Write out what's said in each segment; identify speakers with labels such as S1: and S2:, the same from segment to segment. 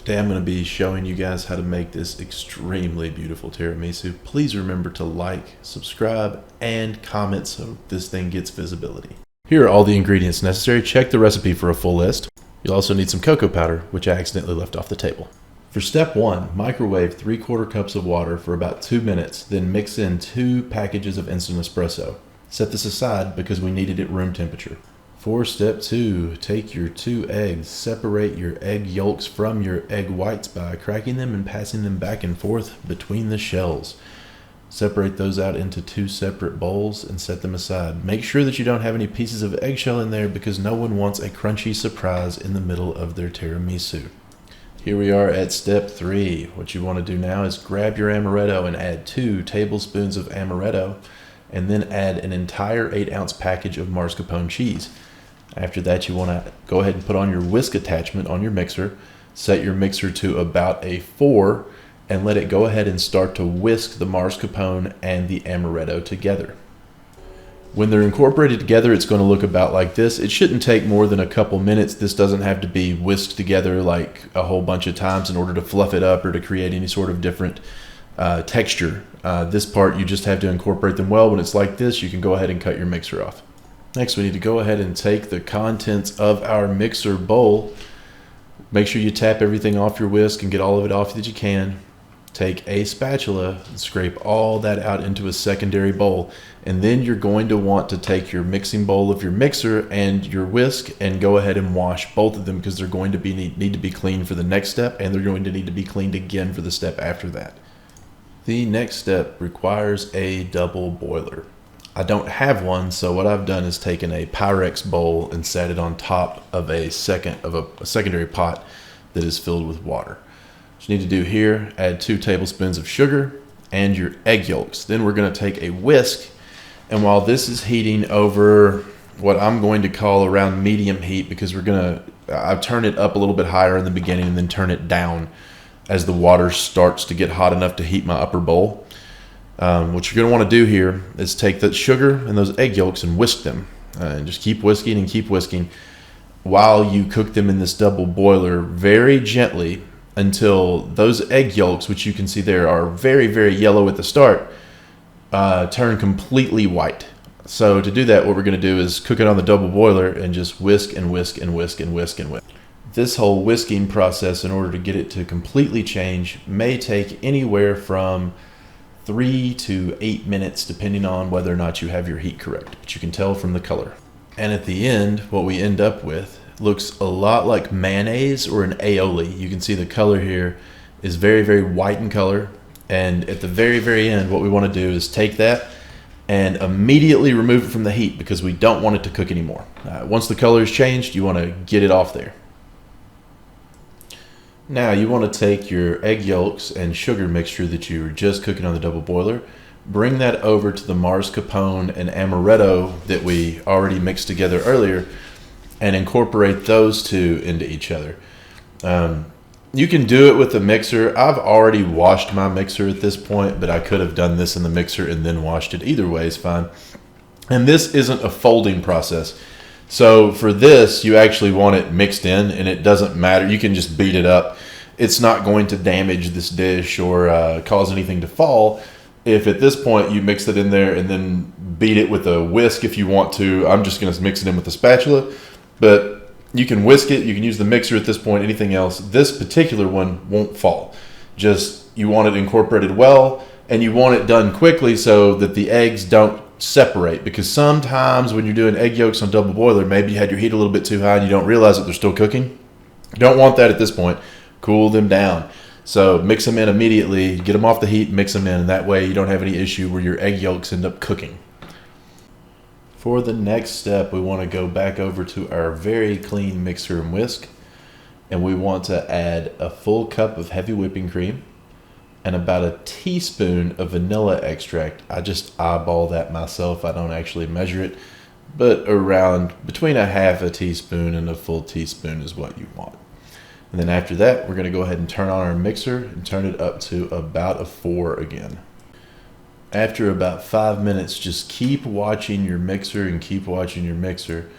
S1: Today I'm going to be showing you guys how to make this extremely beautiful tiramisu. Please remember to like, subscribe, and comment so this thing gets visibility. Here are all the ingredients necessary. Check the recipe for a full list. You'll also need some cocoa powder, which I accidentally left off the table. For step 1, microwave 3/4 cups of water for about 2 minutes, then mix in 2 packages of instant espresso. Set this aside because we need it at room temperature. For step 2, take your 2 eggs, separate your egg yolks from your egg whites by cracking them and passing them back and forth between the shells. Separate those out into 2 separate bowls and set them aside. Make sure that you don't have any pieces of eggshell in there because no one wants a crunchy surprise in the middle of their tiramisu. Here we are at step 3. What you want to do now is grab your amaretto and add 2 tablespoons of amaretto, and then add an entire 8-ounce package of mascarpone cheese. After that, you want to go ahead and put on your whisk attachment on your mixer, set your mixer to about a 4, and let it go ahead and start to whisk the mascarpone and the amaretto together. When they're incorporated together, it's going to look about like this. It shouldn't take more than a couple minutes. This doesn't have to be whisked together like a whole bunch of times in order to fluff it up or to create any sort of different texture. This part, you just have to incorporate them well. When it's like this, you can go ahead and cut your mixer off. Next, we need to go ahead and take the contents of our mixer bowl. Make sure you tap everything off your whisk and get all of it off that you can. Take a spatula and scrape all that out into a secondary bowl. And then you're going to want to take your mixing bowl of your mixer and your whisk and go ahead and wash both of them because they're going to need to be cleaned for the next step, and they're going to need to be cleaned again for the step after that. The next step requires a double boiler. I don't have one, so what I've done is taken a Pyrex bowl and set it on top of a secondary pot that is filled with water. What you need to do here, add 2 tablespoons of sugar and your egg yolks. Then we're going to take a whisk, and while this is heating over what I'm going to call around medium heat, because I'll turn it up a little bit higher in the beginning and then turn it down as the water starts to get hot enough to heat my upper bowl. What you're going to want to do here is take that sugar and those egg yolks and whisk them. And just keep whisking and keep whisking while you cook them in this double boiler very gently until those egg yolks, which you can see there are very, very yellow at the start, turn completely white. So to do that, what we're going to do is cook it on the double boiler and just whisk and whisk and whisk and whisk and whisk. This whole whisking process, in order to get it to completely change, may take anywhere from 3 to 8 minutes, depending on whether or not you have your heat correct, but you can tell from the color. And at the end, what we end up with looks a lot like mayonnaise or an aioli. You can see the color here is very, very white in color. And at the very, very end, what we want to do is take that and immediately remove it from the heat because we don't want it to cook anymore. Once the color is changed, you want to get it off there. Now you want to take your egg yolks and sugar mixture that you were just cooking on the double boiler, bring that over to the mascarpone and amaretto that we already mixed together earlier, and incorporate those two into each other. You can do it with the mixer. I've already washed my mixer at this point, but I could have done this in the mixer and then washed it. Either way is fine. And this isn't a folding process. So for this, you actually want it mixed in, and it doesn't matter. You can just beat it up. It's not going to damage this dish or cause anything to fall. If at this point you mix it in there and then beat it with a whisk if you want to. I'm just going to mix it in with a spatula, but you can whisk it. You can use the mixer at this point. Anything else, this particular one won't fall. Just you want it incorporated well, and you want it done quickly so that the eggs don't separate, because sometimes when you're doing egg yolks on double boiler, maybe you had your heat a little bit too high and you don't realize that they're still cooking. You don't want that at this point. Cool them down. So mix them in immediately, get them off the heat, mix them in, and that way you don't have any issue where your egg yolks end up cooking. For the next step, we want to go back over to our very clean mixer and whisk, and we want to add a full cup of heavy whipping cream and about a teaspoon of vanilla extract. I just eyeball that myself. I don't actually measure it, but around between a half a teaspoon and a full teaspoon is what you want. And then after that, we're going to go ahead and turn on our mixer and turn it up to about a 4 again. After about 5 minutes, just keep watching your mixer and keep watching your mixer.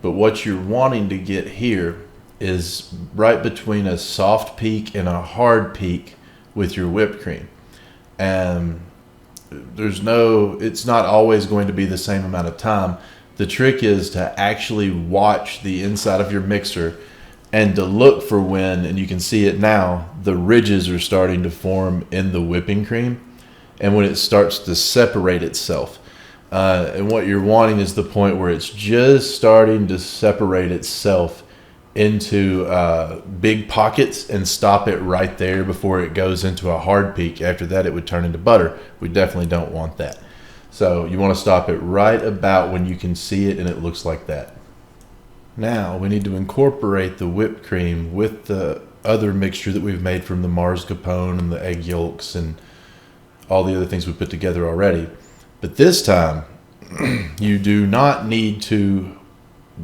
S1: But what you're wanting to get here is right between a soft peak and a hard peak with your whipped cream. And it's not always going to be the same amount of time. The trick is to actually watch the inside of your mixer and to look for when, and you can see it now, the ridges are starting to form in the whipping cream, and when it starts to separate itself. And what you're wanting is the point where it's just starting to separate itself into big pockets and stop it right there before it goes into a hard peak. After that, it would turn into butter. We definitely don't want that. So you want to stop it right about when you can see it and it looks like that. Now we need to incorporate the whipped cream with the other mixture that we've made from the mascarpone and the egg yolks and all the other things we put together already. But this time, you do not need to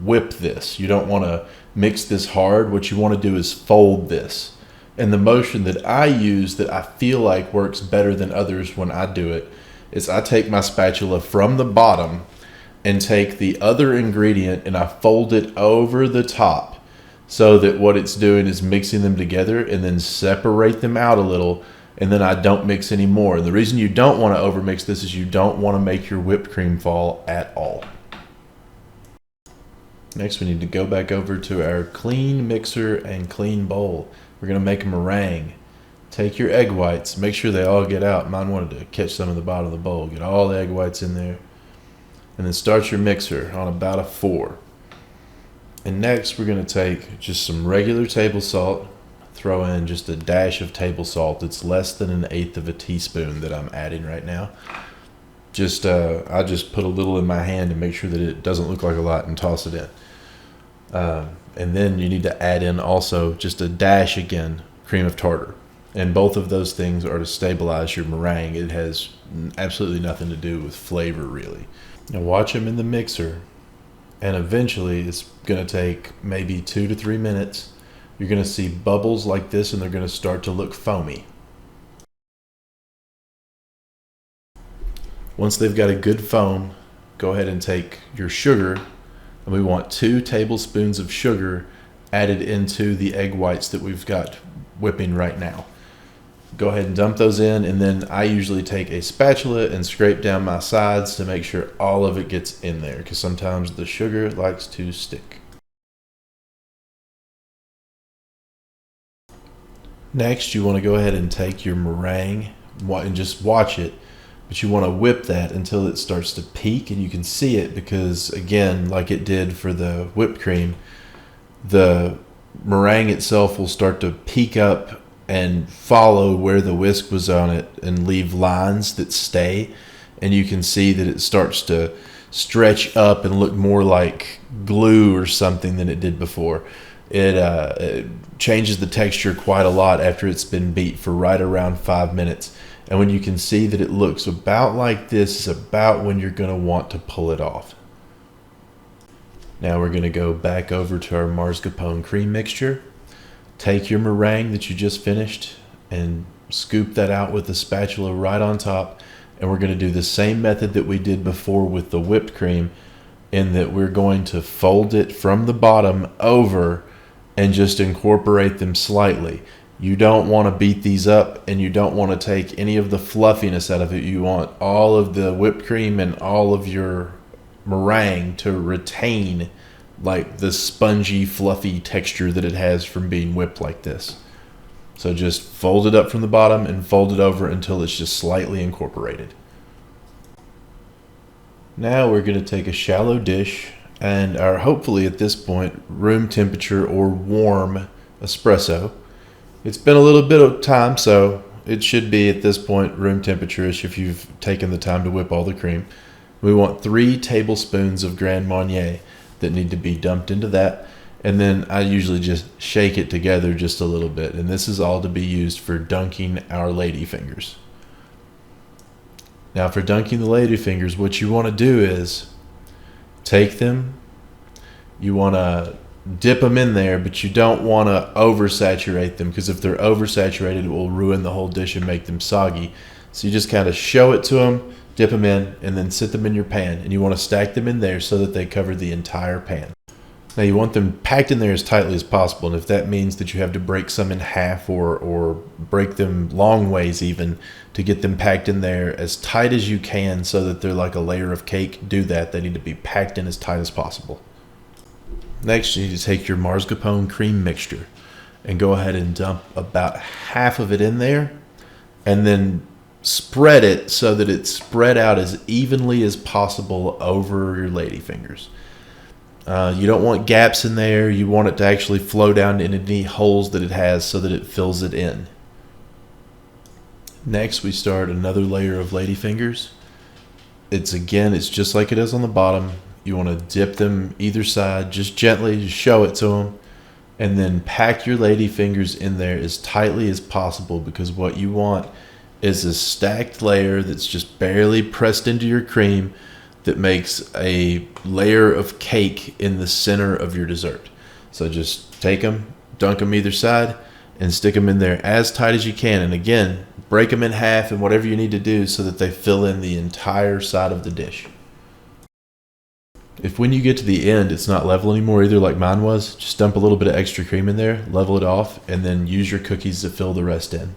S1: whip this. You don't want to mix this hard. What you want to do is fold this. And the motion that I use that I feel like works better than others when I do it is I take my spatula from the bottom and take the other ingredient and I fold it over the top so that what it's doing is mixing them together and then separate them out a little, and then I don't mix any more. And the reason you don't want to overmix this is you don't want to make your whipped cream fall at all. Next, we need to go back over to our clean mixer and clean bowl. We're going to make a meringue. Take your egg whites, make sure they all get out. Mine wanted to catch some of the bottom of the bowl. Get all the egg whites in there. And then start your mixer on about a 4. And next, we're going to take just some regular table salt. Throw in just a dash of table salt. It's less than 1/8 of a teaspoon that I'm adding right now. I just put a little in my hand and make sure that it doesn't look like a lot and toss it in. And then you need to add in also just a dash again, cream of tartar. And both of those things are to stabilize your meringue. It has absolutely nothing to do with flavor, really. Now watch them in the mixer, and eventually it's going to take maybe 2 to 3 minutes. You're going to see bubbles like this, and they're going to start to look foamy. Once they've got a good foam, go ahead and take your sugar, and we want 2 tablespoons of sugar added into the egg whites that we've got whipping right now. Go ahead and dump those in, and then I usually take a spatula and scrape down my sides to make sure all of it gets in there, because sometimes the sugar likes to stick. Next, you want to go ahead and take your meringue and just watch it, but you want to whip that until it starts to peak, and you can see it because, again, like it did for the whipped cream, the meringue itself will start to peak up and follow where the whisk was on it and leave lines that stay, and you can see that it starts to stretch up and look more like glue or something than it did before. It changes the texture quite a lot after it's been beat for right around 5 minutes. And when you can see that it looks about like this, is about when you're going to want to pull it off. Now we're going to go back over to our mascarpone cream mixture. Take your meringue that you just finished and scoop that out with the spatula right on top. And we're going to do the same method that we did before with the whipped cream, in that we're going to fold it from the bottom over and just incorporate them slightly. You don't want to beat these up, and you don't want to take any of the fluffiness out of it. You want all of the whipped cream and all of your meringue to retain like the spongy, fluffy texture that it has from being whipped like this. So just fold it up from the bottom and fold it over until it's just slightly incorporated. Now we're going to take a shallow dish and our, hopefully at this point, room temperature or warm espresso. It's been a little bit of time, so it should be at this point room temperature-ish if you've taken the time to whip all the cream. We want 3 tablespoons of Grand Marnier that need to be dumped into that, and then I usually just shake it together just a little bit, and this is all to be used for dunking our ladyfingers. Now for dunking the ladyfingers, what you want to do is take them, you want to dip them in there, but you don't want to oversaturate them, because if they're oversaturated, it will ruin the whole dish and make them soggy. So you just kind of show it to them, dip them in, and then sit them in your pan, and you want to stack them in there so that they cover the entire pan. Now you want them packed in there as tightly as possible, and if that means that you have to break some in half or break them long ways even to get them packed in there as tight as you can so that they're like a layer of cake, do that. They need to be packed in as tight as possible. Next, you need to take your mascarpone cream mixture and go ahead and dump about half of it in there, and then spread it so that it's spread out as evenly as possible over your ladyfingers. You don't want gaps in there. You want it to actually flow down into any holes that it has so that it fills it in. Next, we start another layer of ladyfingers. It's just like it is on the bottom. You want to dip them either side, just gently, just show it to them, and then pack your ladyfingers in there as tightly as possible, because what you want is a stacked layer that's just barely pressed into your cream that makes a layer of cake in the center of your dessert. So just take them, dunk them either side, and stick them in there as tight as you can. And again, break them in half and whatever you need to do so that they fill in the entire side of the dish. If when you get to the end it's not level anymore either, like mine was, just dump a little bit of extra cream in there, level it off, and then use your cookies to fill the rest in.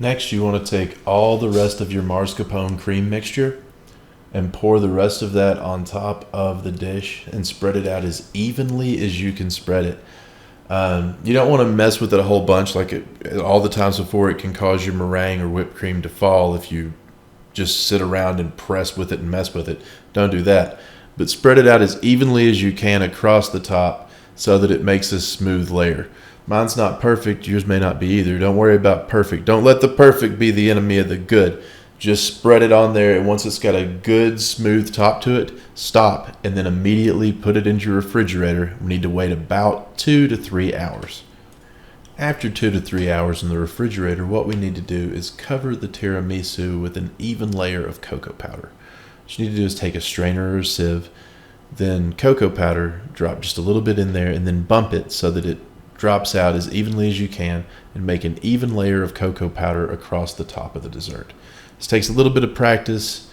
S1: Next, you want to take all the rest of your mascarpone cream mixture and pour the rest of that on top of the dish and spread it out as evenly as you can spread it. You don't want to mess with it a whole bunch, all the times before. It can cause your meringue or whipped cream to fall if you just sit around and press with it and mess with it. Don't do that. But spread it out as evenly as you can across the top so that it makes a smooth layer. Mine's not perfect. Yours may not be either. Don't worry about perfect. Don't let the perfect be the enemy of the good. Just spread it on there, and once it's got a good smooth top to it, stop, and then immediately put it into your refrigerator. We need to wait about 2 to 3 hours. After 2 to 3 hours in the refrigerator, what we need to do is cover the tiramisu with an even layer of cocoa powder. What you need to do is take a strainer or a sieve, then cocoa powder, drop just a little bit in there, and then bump it so that it drops out as evenly as you can, and make an even layer of cocoa powder across the top of the dessert. This takes a little bit of practice.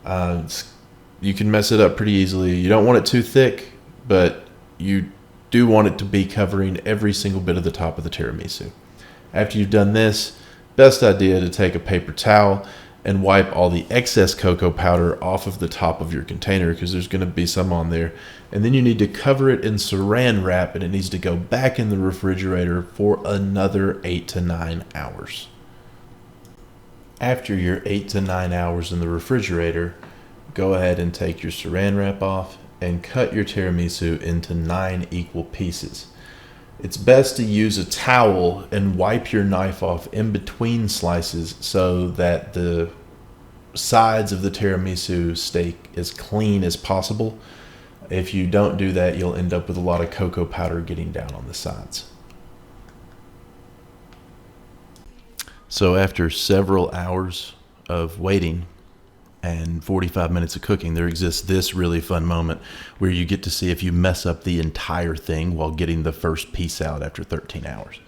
S1: You can mess it up pretty easily. You don't want it too thick, but you do want it to be covering every single bit of the top of the tiramisu. After you've done this, best idea to take a paper towel and wipe all the excess cocoa powder off of the top of your container, because there's going to be some on there. And then you need to cover it in saran wrap, and it needs to go back in the refrigerator for another 8 to 9 hours. After your 8 to 9 hours in the refrigerator, go ahead and take your saran wrap off and cut your tiramisu into 9 equal pieces. It's best to use a towel and wipe your knife off in between slices so that the sides of the tiramisu stay as clean as possible. If you don't do that, you'll end up with a lot of cocoa powder getting down on the sides. So after several hours of waiting and 45 minutes of cooking, there exists this really fun moment where you get to see if you mess up the entire thing while getting the first piece out after 13 hours.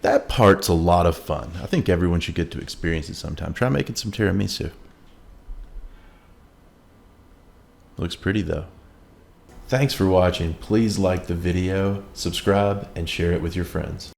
S1: That part's a lot of fun. I think everyone should get to experience it sometime. Try making some tiramisu. Looks pretty though. Thanks for watching. Please like the video, subscribe, and share it with your friends.